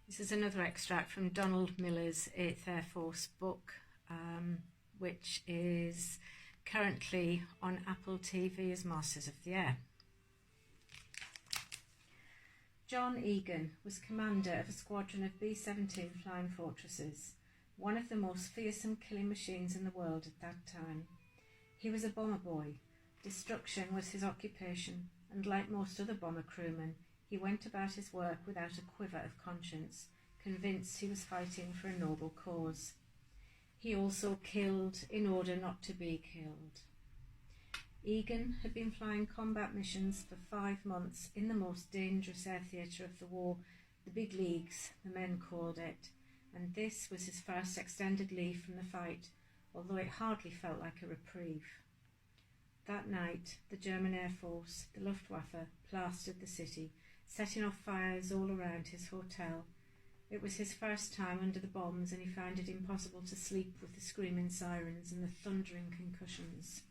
This is another extract from Donald Miller's 8th Air Force book, which is currently on Apple TV as Masters of the Air. John Egan was commander of a squadron of B-17 Flying Fortresses, one of the most fearsome killing machines in the world at that time. He was a bomber boy. Destruction was his occupation, and like most other bomber crewmen, he went about his work without a quiver of conscience, convinced he was fighting for a noble cause. He also killed in order not to be killed. Egan had been flying combat missions for 5 months in the most dangerous air theatre of the war, the big leagues, the men called it, and this was his first extended leave from the fight, although it hardly felt like a reprieve. That night, the German Air Force, the Luftwaffe, plastered the city, setting off fires all around his hotel. It was his first time under the bombs, and he found it impossible to sleep with the screaming sirens and the thundering concussions.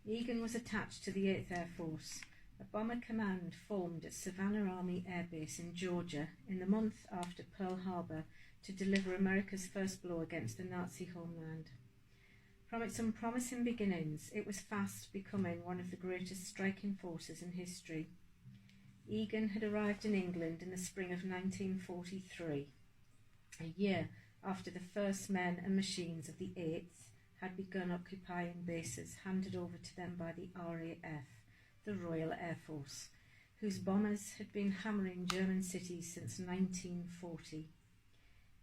Egan was attached to the 8th Air Force, a bomber command formed at Savannah Army Air Base in Georgia in the month after Pearl Harbor to deliver America's first blow against the Nazi homeland. From its unpromising beginnings, it was fast becoming one of the greatest striking forces in history. Egan had arrived in England in the spring of 1943, a year after the first men and machines of the 8th had begun occupying bases handed over to them by the RAF, the Royal Air Force, whose bombers had been hammering German cities since 1940.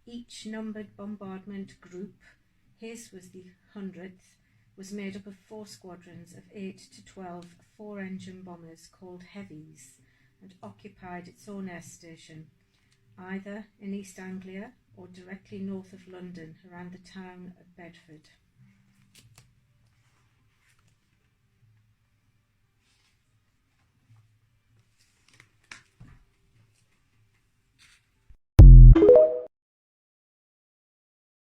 Each numbered bombardment group, his was the 100th, was made up of 4 squadrons of 8 to 12 4-engine bombers called Heavies, and occupied its own air station, either in East Anglia or directly north of London around the town of Bedford.